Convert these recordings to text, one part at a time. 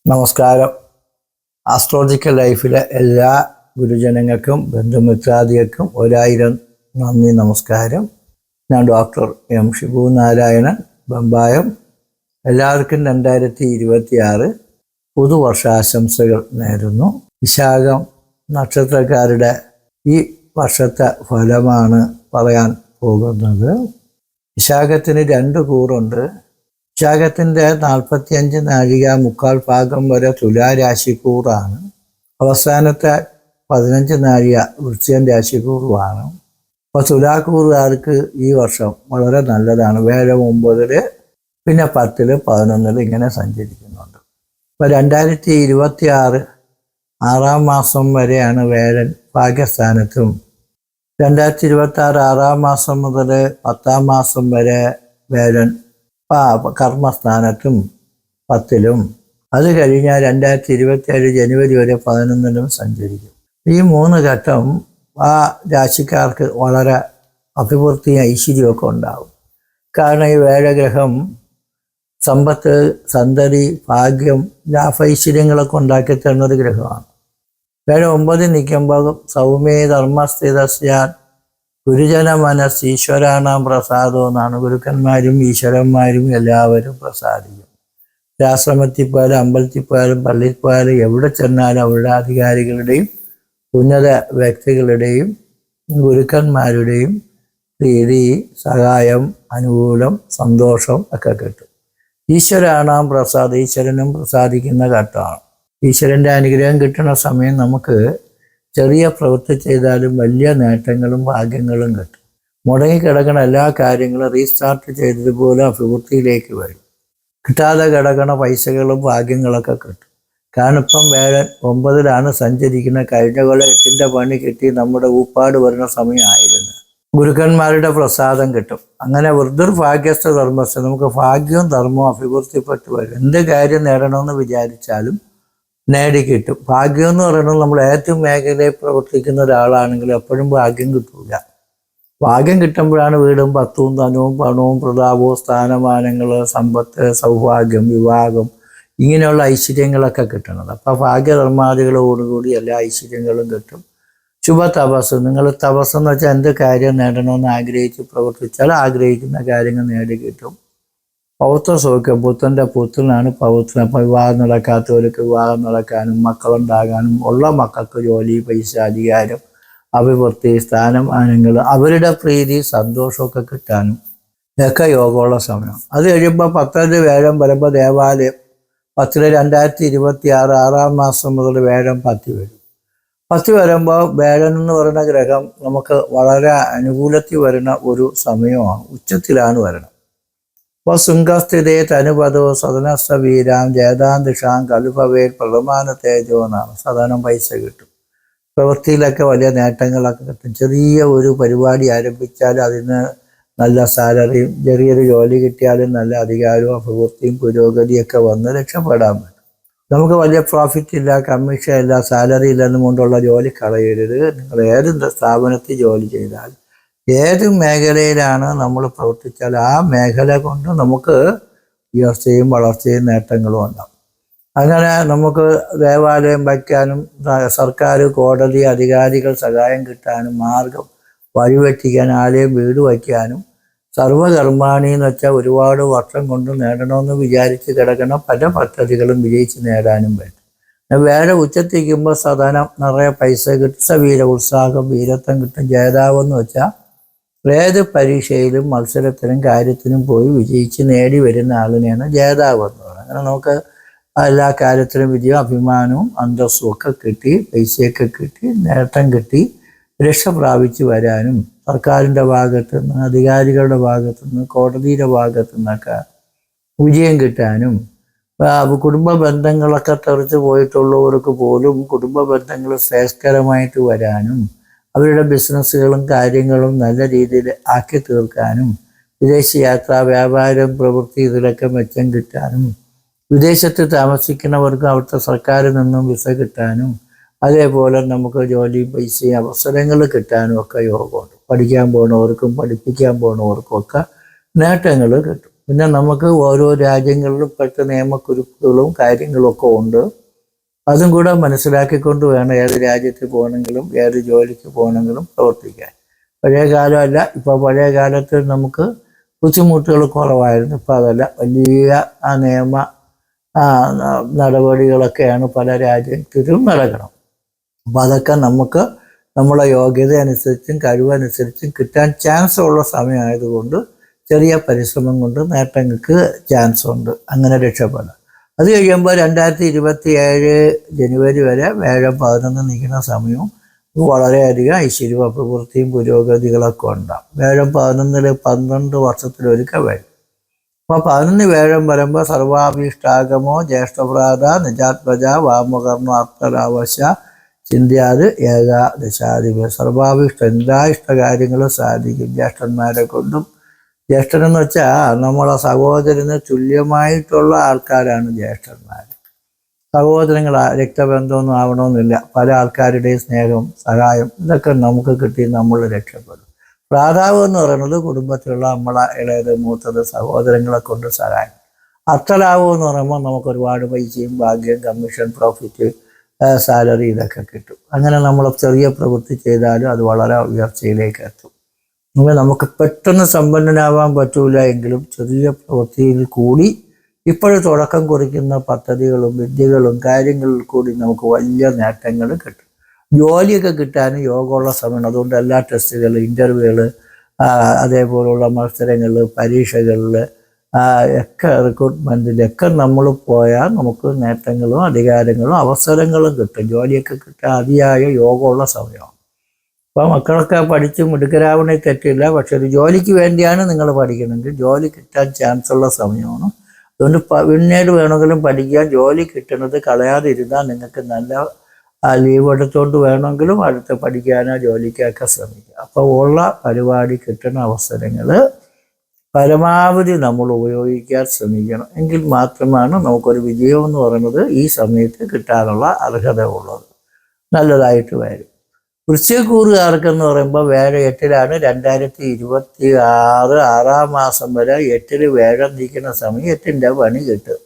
നമസ്കാരം. ആസ്ട്രോളജിക്കൽ ലൈഫിലെ എല്ലാ ഗുരുജനങ്ങൾക്കും ബന്ധുമിത്രാദികൾക്കും 1000 നന്ദി, നമസ്കാരം. ഞാൻ ഡോക്ടർ എം ഷിബു നാരായണൻ, ബമ്പായം. എല്ലാവർക്കും 2026 പുതുവർഷാശംസകൾ നേരുന്നു. വിശാഖം നക്ഷത്രക്കാരുടെ ഈ വർഷത്തെ ഫലമാണ് പറയാൻ പോകുന്നത്. വിശാഖത്തിന് 2 കൂറുണ്ട്. വിശാഖത്തിൻ്റെ 45 നാഴിക 3/4 ഭാഗം വരെ തുലാരാശിക്കൂറാണ്. അവസാനത്തെ 15 നാഴിക വൃശ്ചികം രാശിക്കൂറുമാണ്. അപ്പോൾ തുലാക്കൂറുകാർക്ക് ഈ വർഷം വളരെ നല്ലതാണ്. വേഴം 9, പിന്നെ 10, 11 ഇങ്ങനെ സഞ്ചരിക്കുന്നുണ്ട്. ഇപ്പോൾ 2026 6-ാം മാസം വരെയാണ് വേഴൻ ഭാഗ്യസ്ഥാനത്തും, 2026 6-ാം മാസം മുതൽ 10-ാം മാസം വരെ വേഴൻ കർമ്മസ്ഥാനത്തും 10-ലും, അത് കഴിഞ്ഞാൽ 2027 ജനുവരി വരെ 11-ലും സഞ്ചരിക്കും. ഈ 3 ഘട്ടം ആ രാശിക്കാർക്ക് വളരെ അഭിവൃദ്ധിയും ഐശ്വര്യമൊക്കെ ഉണ്ടാകും. കാരണം ഈ വേഴഗ്രഹം സമ്പത്ത്, സന്തതി, ഭാഗ്യം, ലാഭൈശ്വര്യങ്ങളൊക്കെ ഉണ്ടാക്കി തരുന്നൊരു ഗ്രഹമാണ്. വേഴം 9 നിൽക്കുമ്പോൾ സൗമ്യേ ധർമ്മസ്ഥിതസ്യാൻ ഗുരുജന മനസ് ഈശ്വരാണാം പ്രസാദം എന്നാണ്. ഗുരുക്കന്മാരും ഈശ്വരന്മാരും എല്ലാവരും പ്രസാദിക്കും. ആശ്രമത്തിൽ പോയാലും അമ്പലത്തിൽ പോയാലും പള്ളിയിൽ പോയാലും എവിടെ ചെന്നാലും അവരുടെ അധികാരികളുടെയും ഉന്നത വ്യക്തികളുടെയും ഗുരുക്കന്മാരുടെയും പ്രീതി, സഹായം, അനുകൂലം, സന്തോഷം ഒക്കെ കിട്ടും. ഈശ്വരാണാം പ്രസാദം, ഈശ്വരനും പ്രസാദിക്കുന്ന ഘട്ടമാണ്. ഈശ്വരൻ്റെ അനുഗ്രഹം കിട്ടുന്ന സമയം നമുക്ക് ചെറിയ പ്രവൃത്തി ചെയ്താലും വലിയ നേട്ടങ്ങളും ഭാഗ്യങ്ങളും കിട്ടും. മുടങ്ങിക്കിടക്കണ എല്ലാ കാര്യങ്ങളും റീസ്റ്റാർട്ട് ചെയ്തതുപോലെ അഭിവൃദ്ധിയിലേക്ക് വരും. കിട്ടാതെ കിടക്കണ പൈസകളും ഭാഗ്യങ്ങളൊക്കെ കിട്ടും. കാരണം ഇപ്പം വേഴൻ 9-ലാണ് സഞ്ചരിക്കുന്നത്. കഴിഞ്ഞ കൊല്ലം 8-ൻ്റെ പണി കിട്ടി നമ്മുടെ ഊപ്പാട് വരുന്ന സമയമായിരുന്നു. ഗുരുക്കന്മാരുടെ പ്രസാദം കിട്ടും. അങ്ങനെ വൃദ്ധർഭാഗ്യസ്ഥ ധർമ്മസ്ഥ, നമുക്ക് ഭാഗ്യവും ധർമ്മവും അഭിവൃദ്ധിപ്പെട്ടു വരും. എന്ത് കാര്യം നേടണമെന്ന് വിചാരിച്ചാലും നേടിക്കിട്ടും. ഭാഗ്യം എന്ന് പറയുന്നത് നമ്മൾ ഏറ്റവും മേഖലയിൽ പ്രവർത്തിക്കുന്ന ഒരാളാണെങ്കിൽ എപ്പോഴും ഭാഗ്യം കിട്ടൂല. ഭാഗ്യം കിട്ടുമ്പോഴാണ് വീടും പത്തും ധനവും പണവും പ്രതാപവും സ്ഥാനമാനങ്ങൾ, സമ്പത്ത്, സൗഭാഗ്യം, വിവാഹം, ഇങ്ങനെയുള്ള ഐശ്വര്യങ്ങളൊക്കെ കിട്ടുന്നത്. അപ്പോൾ ഭാഗ്യധർമാദികളോടുകൂടി എല്ലാ ഐശ്വര്യങ്ങളും കിട്ടും. ശുഭ തപസ്, നിങ്ങൾ തപസ് എന്ന് വെച്ചാൽ എന്ത് കാര്യം നേടണമെന്ന് ആഗ്രഹിച്ച് പ്രവർത്തിച്ചാൽ ആഗ്രഹിക്കുന്ന കാര്യങ്ങൾ നേടിക്കിട്ടും. പൗത്ര സൗഖ്യം, പുത്രൻ്റെ പുത്രനാണ് പൗത്രൻ. അപ്പം വിവാഹം നടക്കാത്തവർക്ക് വിവാഹം നടക്കാനും, മക്കളുണ്ടാകാനും, ഉള്ള മക്കൾക്ക് ജോലി, പൈസ, അധികാരം, അഭിവൃദ്ധി, സ്ഥാനമാനങ്ങൾ, അവരുടെ പ്രീതി, സന്തോഷമൊക്കെ കിട്ടാനും ഒക്കെ യോഗമുള്ള സമയം. അത് കഴിയുമ്പോൾ 10 വേഴം വരുമ്പോൾ ദേവാലയം 10 2026 6-ാം മാസം മുതൽ വേഴം 10 വരും. 10 വരുമ്പോൾ വേഴൻ എന്ന് പറയുന്ന ഗ്രഹം നമുക്ക് വളരെ അനുകൂലത്തിൽ വരുന്ന ഒരു സമയമാണ്. ഉച്ചത്തിലാണ് വരണം. അപ്പോൾ ശൃംഗസ്ഥിതേ തനുപദോ സദനസ്ഥ വീരാം ജേതാന്തിഷാം കലുഭവേൽ പ്രഥമാന തേജോ എന്നാണ്. സാധാരണ പൈസ കിട്ടും. പ്രവൃത്തിയിലൊക്കെ വലിയ നേട്ടങ്ങളൊക്കെ കിട്ടും. ചെറിയ ഒരു പരിപാടി ആരംഭിച്ചാൽ അതിന് നല്ല സാലറിയും, ചെറിയൊരു ജോലി കിട്ടിയാലും നല്ല അധികാരവും അഭിവൃദ്ധിയും പുരോഗതിയൊക്കെ വന്ന് രക്ഷപ്പെടാൻ പറ്റും. നമുക്ക് വലിയ പ്രോഫിറ്റ് ഇല്ല, കമ്മീഷൻ ഇല്ല, സാലറി ഇല്ലെന്നും കൊണ്ടുള്ള ജോലി കളയരുത്. നിങ്ങൾ ഏത് സ്ഥാപനത്തിൽ ജോലി ചെയ്താൽ, ഏത് മേഖലയിലാണ് നമ്മൾ പ്രവർത്തിച്ചാൽ ആ മേഖല കൊണ്ട് നമുക്ക് ഉയർച്ചയും വളർച്ചയും നേട്ടങ്ങളും ഉണ്ടാകും. അങ്ങനെ നമുക്ക് ദേവാലയം വയ്ക്കാനും, സർക്കാർ, കോടതി, അധികാരികൾ സഹായം കിട്ടാനും, മാർഗം വഴിവെട്ടിക്കാൻ, ആലയം വീട് വയ്ക്കാനും, സർവകർമാണി എന്ന് വെച്ചാൽ ഒരുപാട് വർഷം കൊണ്ട് നേടണമെന്ന് വിചാരിച്ച് കിടക്കുന്ന പല പദ്ധതികളും വിജയിച്ച് നേടാനും പറ്റും. വേറെ ഉച്ചത്തിരിക്കുമ്പോൾ സാധാരണ നിറയെ പൈസ കിട്ടും. സവീര ഉത്സാഹം, വീരത്വം കിട്ടും. ജേതാവെന്ന് വെച്ചാൽ ഏത് പരീക്ഷയിലും മത്സരത്തിനും കാര്യത്തിനും പോയി വിജയിച്ച് നേടി വരുന്ന ആളിനെയാണ് ജേതാവ് എന്ന് പറയുന്നത്. അങ്ങനെ നമുക്ക് എല്ലാ കാര്യത്തിലും വിജയം, അഭിമാനവും അന്തസ്സും ഒക്കെ കിട്ടി, പൈസയൊക്കെ കിട്ടി, നേട്ടം കിട്ടി, രക്ഷ പ്രാപിച്ച് വരാനും, സർക്കാരിൻ്റെ ഭാഗത്തു നിന്ന്, അധികാരികളുടെ ഭാഗത്തു നിന്ന്, കോടതിയുടെ ഭാഗത്തു നിന്നൊക്കെ വിജയം കിട്ടാനും, കുടുംബ ബന്ധങ്ങളൊക്കെ തെറിച്ച് പോയിട്ടുള്ളവർക്ക് പോലും കുടുംബ ബന്ധങ്ങൾ ശ്രേഷ്ഠകരമായിട്ട് വരാനും, അവരുടെ ബിസിനസ്സുകളും കാര്യങ്ങളും നല്ല രീതിയിൽ ആക്കി തീർക്കാനും, വിദേശ യാത്ര, വ്യാപാരം, പ്രവൃത്തി ഇതിലൊക്കെ മെച്ചം കിട്ടാനും, വിദേശത്ത് താമസിക്കുന്നവർക്ക് അവിടുത്തെ സർക്കാരിൽ നിന്നും വിസ കിട്ടാനും, അതേപോലെ നമുക്ക് ജോലി, പൈസയും അവസരങ്ങൾ കിട്ടാനും ഒക്കെ യോഗമുണ്ട്. പഠിക്കാൻ പോകുന്നവർക്കും പഠിപ്പിക്കാൻ പോകുന്നവർക്കും ഒക്കെ നേട്ടങ്ങൾ കിട്ടും. പിന്നെ നമുക്ക് ഓരോ രാജ്യങ്ങളിലും പെട്ട നിയമക്കുരുക്കുകളും കാര്യങ്ങളും ഒക്കെ ഉണ്ട്. അതും കൂടെ മനസ്സിലാക്കിക്കൊണ്ട് വേണം ഏത് രാജ്യത്ത് പോകണമെങ്കിലും ഏത് ജോലിക്ക് പോകണമെങ്കിലും പ്രവർത്തിക്കാൻ. പഴയ കാലമല്ല, ഇപ്പോൾ പഴയ കാലത്ത് നമുക്ക് ബുദ്ധിമുട്ടുകൾ കുറവായിരുന്നു. ഇപ്പോൾ അതല്ല, വലിയ നിയമ നടപടികളൊക്കെയാണ് പല രാജ്യത്തിലും നടക്കണം. അപ്പം അതൊക്കെ നമുക്ക് നമ്മളെ യോഗ്യത അനുസരിച്ചും കഴിവനുസരിച്ചും കിട്ടാൻ ചാൻസ് ഉള്ള സമയമായതുകൊണ്ട് ചെറിയ പരിശ്രമം കൊണ്ട് നേട്ടങ്ങൾക്ക് ചാൻസ് ഉണ്ട്. അങ്ങനെ രക്ഷപ്പെടാം. അത് കഴിയുമ്പോൾ 2027 ജനുവരി വരെ വ്യാഴം 11 നിൽക്കുന്ന സമയവും വളരെയധികം ഐശ്വര്യവും അഭിവൃദ്ധിയും പുരോഗതികളൊക്കെ ഉണ്ടാകും. വ്യാഴം 11 12 വർഷത്തിലൊരിക്കൽ വരും. അപ്പോൾ 11 വ്യാഴം വരുമ്പോൾ സർവാഭീഷ്ടാഗമോ ജ്യേഷ്ഠഭ്രാത നിജാത്മജ വാമകർണ അർത്ഥരാവശ ചിന്തിയാത് ഏകാദശാധിപ. സർവാഭീഷ്ട എല്ലാ ഇഷ്ടകാര്യങ്ങളും സാധിക്കും ജ്യേഷ്ഠന്മാരെ കൊണ്ടും. ജ്യേഷ്ഠനെന്ന് വെച്ചാൽ നമ്മളെ സഹോദരന് തുല്യമായിട്ടുള്ള ആൾക്കാരാണ് ജ്യേഷ്ഠന്മാർ. സഹോദരങ്ങൾ രക്തബന്ധമൊന്നും ആവണമെന്നില്ല. പല ആൾക്കാരുടെയും സ്നേഹം, സഹായം ഇതൊക്കെ നമുക്ക് കിട്ടി നമ്മൾ രക്ഷപ്പെടും. ഭ്രാതാവ് എന്ന് പറയുന്നത് കുടുംബത്തിലുള്ള നമ്മളെ ഇളയത് മൂത്തത് സഹോദരങ്ങളെ കൊണ്ട് സഹായം. അർത്ഥലാഭം എന്ന് പറയുമ്പോൾ നമുക്ക് ഒരുപാട് പൈസയും ഭാഗ്യം, കമ്മീഷൻ, പ്രോഫിറ്റ്, സാലറി ഇതൊക്കെ കിട്ടും. അങ്ങനെ നമ്മൾ ചെറിയ പ്രവൃത്തി ചെയ്താലും അത് വളരെ ഉയർച്ചയിലേക്ക് എത്തും. നമുക്ക് പെട്ടെന്ന് സമ്പന്നനാവാൻ പറ്റൂല എങ്കിലും ചെറിയ പ്രവൃത്തിയിൽ കൂടി ഇപ്പോഴും തുടക്കം കുറിക്കുന്ന പദ്ധതികളും വിദ്യകളും കാര്യങ്ങളിൽ കൂടി നമുക്ക് വലിയ നേട്ടങ്ങൾ കിട്ടും. ജോലിയൊക്കെ കിട്ടാനും യോഗമുള്ള സമയമാണ്. അതുകൊണ്ട് എല്ലാ ടെസ്റ്റുകൾ, ഇൻ്റർവ്യൂകൾ, അതേപോലുള്ള മത്സരങ്ങൾ, പരീക്ഷകളിൽ ഒക്കെ റിക്രൂട്ട്മെൻറ്റിലൊക്കെ നമ്മൾ പോയാൽ നമുക്ക് നേട്ടങ്ങളും അധികാരങ്ങളും അവസരങ്ങളും കിട്ടും. ജോലിയൊക്കെ കിട്ടാൻ അതിയായ യോഗമുള്ള സമയമാണ്. അപ്പോൾ മക്കളൊക്കെ പഠിച്ച് മിടുക്കരാവണേ തെറ്റില്ല. പക്ഷെ ഒരു ജോലിക്ക് വേണ്ടിയാണ് നിങ്ങൾ പഠിക്കണമെങ്കിൽ ജോലി കിട്ടാൻ ചാൻസ് ഉള്ള സമയമാണ്. അതുകൊണ്ട് പിന്നീട് വേണമെങ്കിലും പഠിക്കാൻ. ജോലി കിട്ടുന്നത് കളയാതിരുന്നാൽ നിങ്ങൾക്ക് നല്ല ലീവ് എടുത്തുകൊണ്ട് വേണമെങ്കിലും അടുത്ത് പഠിക്കാനോ ജോലിക്കൊക്കെ ശ്രമിക്കുക. അപ്പോൾ ഉള്ള പരിപാടി കിട്ടുന്ന അവസരങ്ങൾ പരമാവധി നമ്മൾ ഉപയോഗിക്കാൻ ശ്രമിക്കണം. എങ്കിൽ മാത്രമാണ് നമുക്കൊരു വിജയം എന്ന് പറയുന്നത് ഈ സമയത്ത് കിട്ടാനുള്ള അർഹത ഉള്ളത്. നല്ലതായിട്ട് വരും. വൃശ്ചികക്കൂറുകാർക്കെന്ന് പറയുമ്പോൾ വ്യാഴം 8-ലാണ്. 2026 6 മാസം വരെ 8-ൽ വ്യാഴം നിൽക്കുന്ന സമയം 8-ൻ്റെ പണി കിട്ടും.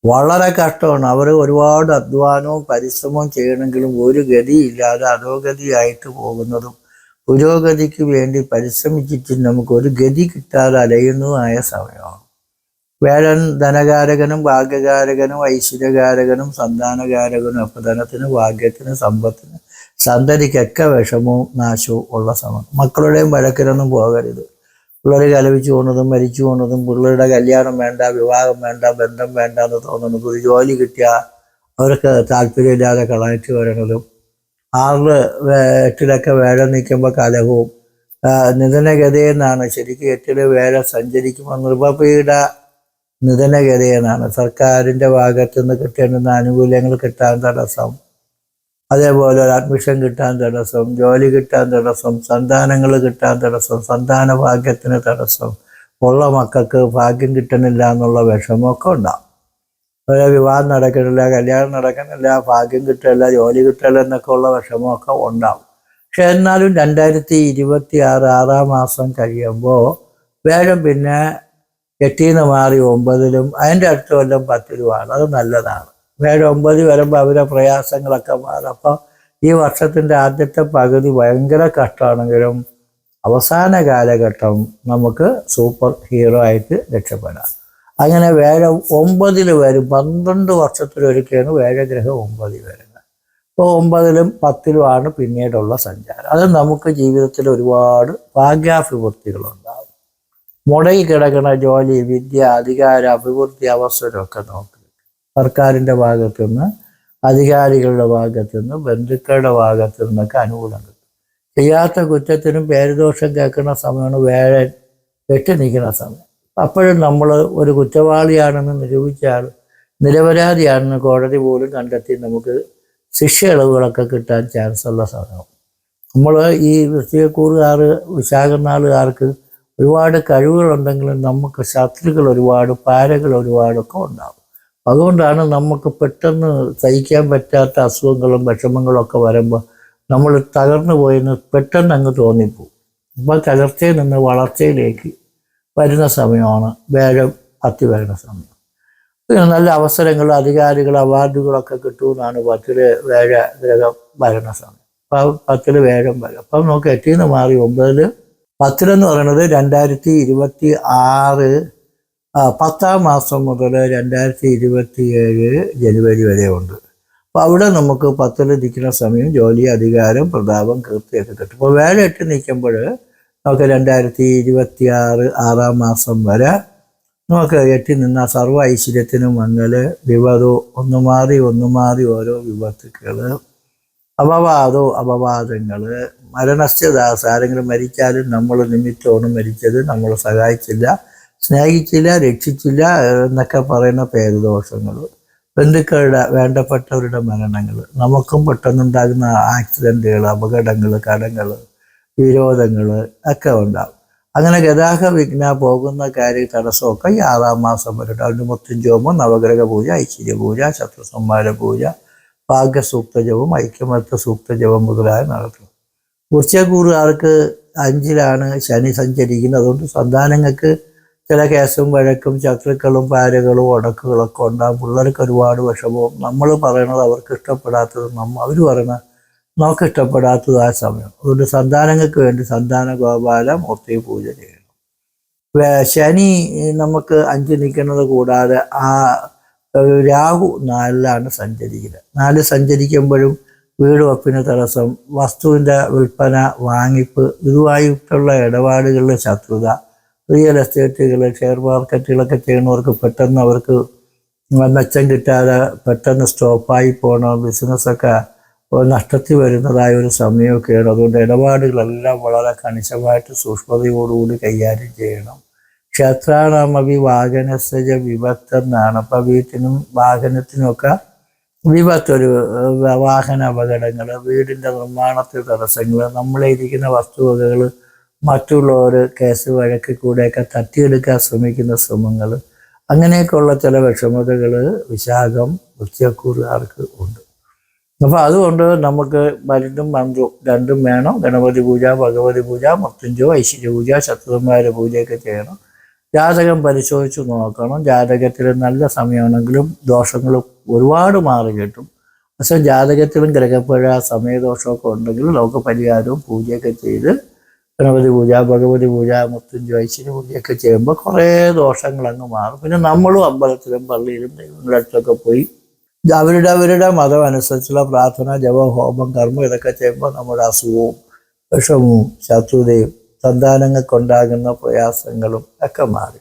വളരെ കഷ്ടമാണ്. അവർ ഒരുപാട് അധ്വാനവും പരിശ്രമവും ചെയ്യണമെങ്കിലും ഒരു ഗതിയില്ലാതെ അധോഗതിയായിട്ട് പോകുന്നതും പുരോഗതിക്ക് വേണ്ടി പരിശ്രമിച്ചിട്ട് നമുക്ക് ഒരു ഗതി കിട്ടാതെ അലയുന്നതുമായ സമയമാണ്. വ്യാഴൻ ധനകാരകനും ഭാഗ്യകാരകനും ഐശ്വര്യകാരകനും സന്താനകാരകനും. അപ്പോൾ ധനത്തിന്, ഭാഗ്യത്തിന്, സമ്പത്തിന്, സന്തതിക്കൊക്കെ വിഷമവും നാശവും ഉള്ള സമയം. മക്കളുടെയും വഴക്കിനൊന്നും പോകരുത്. പിള്ളേർ കലപിച്ചു പോകുന്നതും മരിച്ചു പോകുന്നതും, പിള്ളേരുടെ കല്യാണം വേണ്ട, വിവാഹം വേണ്ട, ബന്ധം വേണ്ട എന്ന് തോന്നുന്നത്, ഒരു ജോലി കിട്ടിയാൽ അവർക്ക് താല്പര്യമില്ലാതെ കളയിട്ട് വരണതും, 6-8-ലൊക്കെ വേഴം നിൽക്കുമ്പോൾ കലഹവും. നിധനഗതയെന്നാണ് ശരിക്കും 8-ൽ വേഴം സഞ്ചരിക്കുമ്പോൾ നൃപപീഠ നിധനഗതയെന്നാണ്. സർക്കാരിൻ്റെ ഭാഗത്തു നിന്ന് കിട്ടേണ്ടുന്ന ആനുകൂല്യങ്ങൾ കിട്ടാൻ തടസ്സം, അതേപോലെ ഒരു അഡ്മിഷൻ കിട്ടാൻ തടസ്സം, ജോലി കിട്ടാൻ തടസ്സം, സന്താനങ്ങൾ കിട്ടാൻ തടസ്സം, സന്താന ഭാഗ്യത്തിന് തടസ്സം, ഉള്ള മക്കൾക്ക് ഭാഗ്യം കിട്ടണില്ല എന്നുള്ള വിഷമമൊക്കെ ഉണ്ടാവും. വിവാഹം നടക്കണില്ല, കല്യാണം നടക്കണില്ല, ഭാഗ്യം കിട്ടില്ല, ജോലി കിട്ടില്ല എന്നൊക്കെ ഉള്ള വിഷമമൊക്കെ ഉണ്ടാവും. പക്ഷെ എന്നാലും 2026 6 മാസം കഴിയുമ്പോൾ വ്യാഴം പിന്നെ 8-ന്ന് മാറി 9-ലും അതിൻ്റെ അടുത്ത കൊല്ലം 10-ലുമാണ്. അത് നല്ലതാണ്. വ്യാഴം 9 വരുമ്പോൾ അവരുടെ പ്രയാസങ്ങളൊക്കെ മാറും. അപ്പോൾ ഈ വർഷത്തിൻ്റെ ആദ്യത്തെ പകുതി ഭയങ്കര കഷ്ടമാണെങ്കിലും അവസാന കാലഘട്ടം നമുക്ക് സൂപ്പർ ഹീറോ ആയിട്ട് രക്ഷപ്പെടാം. അങ്ങനെ വ്യാഴം 9-ൽ വരും. 12 വർഷത്തിലൊരിക്കലാണ് വ്യാഴഗ്രഹം 9-ൽ വരുന്നത്. അപ്പോൾ 9-ലും 10-ലുമാണ് പിന്നീടുള്ള സഞ്ചാരം. അത് നമുക്ക് ജീവിതത്തിൽ ഒരുപാട് ഭാഗ്യാഭിവൃദ്ധികളുണ്ടാകും. മുടങ്ങി കിടക്കുന്ന ജോലി, വിദ്യ, അധികാര, അഭിവൃദ്ധി അവസരമൊക്കെ നോക്കി സർക്കാരിൻ്റെ ഭാഗത്തുനിന്ന്, അധികാരികളുടെ ഭാഗത്തുനിന്ന്, ബന്ധുക്കളുടെ ഭാഗത്തു നിന്നൊക്കെ അനുകൂലം കിട്ടും. ചെയ്യാത്ത കുറ്റത്തിനും പേരുദോഷം കേൾക്കുന്ന സമയമാണ് വ്യാഴൻ 8 നിൽക്കുന്ന സമയം. അപ്പോഴും നമ്മൾ ഒരു കുറ്റവാളിയാണെന്ന് നിരൂപിച്ചാൽ, നിരപരാധിയാണെന്ന് കോടതി പോലും കണ്ടെത്തി നമുക്ക് ശിക്ഷ ഇളവുകളൊക്കെ കിട്ടാൻ ചാൻസ് ഉള്ള സമയം. നമ്മൾ ഈ വൃശ്ചികക്കൂറുകാർ, വിശാഖം നാളുകാർക്ക് ഒരുപാട് കഴിവുകളുണ്ടെങ്കിലും നമുക്ക് ശത്രുക്കൾ ഒരുപാട്, പാരകൾ ഒരുപാടൊക്കെ ഉണ്ടാകും. അതുകൊണ്ടാണ് നമുക്ക് പെട്ടെന്ന് സഹിക്കാൻ പറ്റാത്ത അസുഖങ്ങളും വിഷമങ്ങളും ഒക്കെ വരുമ്പോൾ നമ്മൾ തകർന്നു പോയെന്ന് പെട്ടെന്ന് അങ്ങ് തോന്നിപ്പോവും. അപ്പോൾ തകർച്ചയിൽ നിന്ന് വളർച്ചയിലേക്ക് വരുന്ന സമയമാണ് വ്യാഴം കത്തി വരുന്ന സമയം. പിന്നെ നല്ല അവസരങ്ങൾ, അധികാരികൾ, അവാർഡുകളൊക്കെ കിട്ടുമെന്നാണ് 10 വേഴ ഗ്രഹം വരുന്ന സമയം. അപ്പം 10 വേഴം വരും. അപ്പം നമുക്ക് 8 മാറി 9. 10 പറയുന്നത് 2026 10-ാം മാസം മുതൽ 2027 ജനുവരി വരെ ഉണ്ട്. അപ്പോൾ അവിടെ നമുക്ക് 10 നിൽക്കുന്ന സമയം ജോലി, അധികാരം, പ്രതാപം, കീർത്തിയൊക്കെ കിട്ടും. അപ്പോൾ വേഴ 8 നിൽക്കുമ്പോൾ നമുക്ക് 2026 6-ാം മാസം വരെ നമുക്ക് 8 നിന്ന സർവ്വ ഐശ്വര്യത്തിനും മങ്ങല്, വിപതവും ഒന്ന് മാറി ഓരോ വിപത്തുക്കൾ, അപവാദങ്ങൾ, മരണസ്ഥദാസ, ആരെങ്കിലും മരിച്ചാലും നമ്മൾ നിമിത്തമാണ് മരിച്ചത്, നമ്മൾ സഹായിച്ചില്ല, സ്നേഹിച്ചില്ല, രക്ഷിച്ചില്ല എന്നൊക്കെ പറയുന്ന പേരുദോഷങ്ങൾ, ബന്ധുക്കളുടെ വേണ്ടപ്പെട്ടവരുടെ മരണങ്ങൾ, നമുക്കും പെട്ടെന്നുണ്ടാകുന്ന ആക്സിഡൻറ്റുകൾ, അപകടങ്ങൾ, കടങ്ങൾ, വിരോധങ്ങൾ ഒക്കെ ഉണ്ടാകും. അങ്ങനെ ഗതാഗത വിഘ്ന പോകുന്ന കാര്യ തടസ്സമൊക്കെ ഈ 6-ാം മാസം വരും. അതിന് മൃത്യുഞ്ജോമം, നവഗ്രഹ പൂജ, ഐശ്വര്യ പൂജ, ശത്രുസംഹാര പൂജ, ഭാഗ്യസൂക്തജപം, ഐക്യമത്വ സൂക്തജപം മുതലായ നടത്തും. വൃശ്ചികക്കൂറുകാർക്ക് 5-ലാണ് ശനി സഞ്ചരിക്കുന്നത്. അതുകൊണ്ട് സന്താനങ്ങൾക്ക് ചില കേസും വഴക്കും, ശത്രുക്കളും പാരകളും ഉടക്കുകളൊക്കെ ഉണ്ടാകും. പിള്ളേർക്ക് ഒരുപാട് വിഷമവും, നമ്മൾ പറയണത് അവർക്ക് ഇഷ്ടപ്പെടാത്തതും അവർ പറയുന്നത് നമുക്ക് ഇഷ്ടപ്പെടാത്തതായ സമയം. അതുകൊണ്ട് സന്താനങ്ങൾക്ക് വേണ്ടി സന്താന ഗോപാല മൂർത്തി പൂജ ചെയ്യണം. ശനി നമുക്ക് 5 നിൽക്കുന്നത് കൂടാതെ രാഹു 4-ലാണ് സഞ്ചരിക്കുന്നത്. 4 സഞ്ചരിക്കുമ്പോഴും വീട് വെപ്പിന് തടസ്സം, വസ്തുവിൻ്റെ വിൽപ്പന, വാങ്ങിപ്പ്, ഇതുമായിട്ടുള്ള ഇടപാടുകളിലെ ശത്രുത, റിയൽ എസ്റ്റേറ്റുകൾ, ഷെയർ മാർക്കറ്റുകളൊക്കെ ചെയ്യുന്നവർക്ക് പെട്ടെന്ന് അവർക്ക് മെച്ചം കിട്ടാതെ പെട്ടെന്ന് സ്റ്റോപ്പായി പോകണം, ബിസിനസ്സൊക്കെ നഷ്ടത്തിൽ വരുന്നതായ ഒരു സമയമൊക്കെയാണ്. അതുകൊണ്ട് ഇടപാടുകളെല്ലാം വളരെ കണിശമായിട്ട് സൂക്ഷ്മതയോടുകൂടി കൈകാര്യം ചെയ്യണം. ക്ഷേത്രാണമവി വാഹനസജ വിഭക്തം എന്നാണ്. അപ്പം വീട്ടിനും വാഹനത്തിനുമൊക്കെ വിപത്ത്, ഒരു വാഹന അപകടങ്ങൾ, വീടിൻ്റെ നിർമ്മാണത്തിൽ തടസ്സങ്ങൾ, നമ്മളിരിക്കുന്ന വസ്തുവകകൾ മറ്റുള്ളവർ കേസ് വഴക്കിൽ കൂടെയൊക്കെ തട്ടിയെടുക്കാൻ ശ്രമിക്കുന്ന ശ്രമങ്ങൾ, അങ്ങനെയൊക്കെയുള്ള ചില വിഷമതകൾ വിശാഖം വൃശ്ചികക്കൂറുകാർക്ക് ഉണ്ട്. അപ്പോൾ അതുകൊണ്ട് നമുക്ക് മരുന്നും മന്ത്രവും 2ഉം വേണം. ഗണപതി പൂജ, ഭഗവതി പൂജ, മൃത്യുഞ്ജോ, ഐശ്വര്യ പൂജ, ശത്രുസംഹാര പൂജയൊക്കെ ചെയ്യണം. ജാതകം പരിശോധിച്ച് നോക്കണം. ജാതകത്തിൽ നല്ല സമയമാണെങ്കിലും ദോഷങ്ങൾ ഒരുപാട് മാറി കിട്ടും. പക്ഷേ ജാതകത്തിലും ഗ്രഹപ്പഴ, സമയദോഷമൊക്കെ ഉണ്ടെങ്കിൽ ലോകപരിഹാരവും പൂജയൊക്കെ ചെയ്ത് ഗണപതി പൂജ, ഭഗവതി പൂജ, മൃത്യുഞ്ജോ, ഐശ്വര്യ പൂജയൊക്കെ ചെയ്യുമ്പോൾ കുറേ ദോഷങ്ങളങ്ങ് മാറും. പിന്നെ നമ്മളും അമ്പലത്തിലും പള്ളിയിലും ദൈവങ്ങളുടെ അടുത്തൊക്കെ പോയി അവരുടെ മതം അനുസരിച്ചുള്ള പ്രാർത്ഥന, ജപ, ഹോമം, കർമ്മം ഇതൊക്കെ ചെയ്യുമ്പോൾ നമ്മുടെ അസുഖവും വിഷമവും ശത്രുതയും സന്താനങ്ങൾക്കുണ്ടാകുന്ന പ്രയാസങ്ങളും ഒക്കെ മാറി.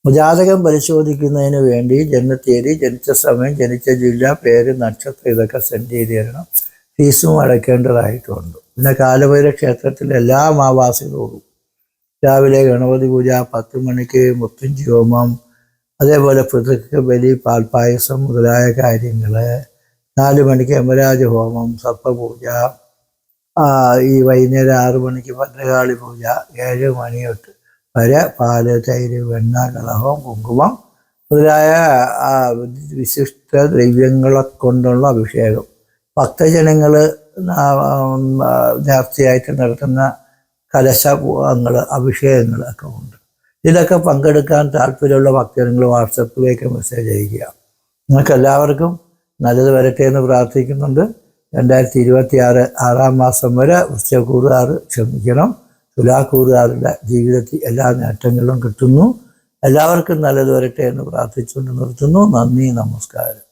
ജാതകം പരിശോധിക്കുന്നതിന് വേണ്ടി ജനനത്തീയതി, ജനിച്ച സമയം, ജനിച്ച ജില്ല, പേര്, നക്ഷത്രം ഇതൊക്കെ സെൻഡ് ചെയ്ത് തരണം. ഫീസും അടയ്ക്കേണ്ടതായിട്ടുണ്ട്. പിന്നെ കാലഭൈരവ ക്ഷേത്രത്തിൽ എല്ലാ അമാവാസികളോടും രാവിലെ ഗണപതി പൂജ, 10 മണിക്ക് മൃത്യുഞ്ജയോമം, അതേപോലെ പിതൃക്ക് ബലി, പാൽപ്പായസം മുതലായ കാര്യങ്ങൾ, 4 മണിക്ക് യമരാജ ഹോമം, സർപ്പപൂജ, ഈ വൈകുന്നേരം 6 മണിക്ക് ഭദ്രകാളി പൂജ, 7 മണി തൊട്ട് വരെ പാല്, തൈര്, വെണ്ണ, കളഭം, കുങ്കുമം മുതലായ വിശിഷ്ട ദ്രവ്യങ്ങളെ കൊണ്ടുള്ള അഭിഷേകം, ഭക്തജനങ്ങൾ നേർച്ചയായിട്ട് നടത്തുന്ന കലശങ്ങൾ, അഭിഷേകങ്ങളൊക്കെ ഉണ്ട്. ഇതിലൊക്കെ പങ്കെടുക്കാൻ താല്പര്യമുള്ള ഭക്തജനങ്ങൾ വാട്സപ്പിലേക്ക് മെസ്സേജ് അയയ്ക്കുക. നിങ്ങൾക്ക് എല്ലാവർക്കും നല്ലത് വരട്ടെ എന്ന് പ്രാർത്ഥിക്കുന്നുണ്ട്. 2026 6-ാം മാസം വരെ വൃശ്ചികക്കൂറുകാർ ക്ഷമിക്കണം. തുലാക്കൂറുകാരുടെ ജീവിതത്തിൽ എല്ലാ നേട്ടങ്ങളും കിട്ടുന്നു. എല്ലാവർക്കും നല്ലത് വരട്ടെ എന്ന് പ്രാർത്ഥിച്ചുകൊണ്ട് നിർത്തുന്നു. നന്ദി, നമസ്കാരം.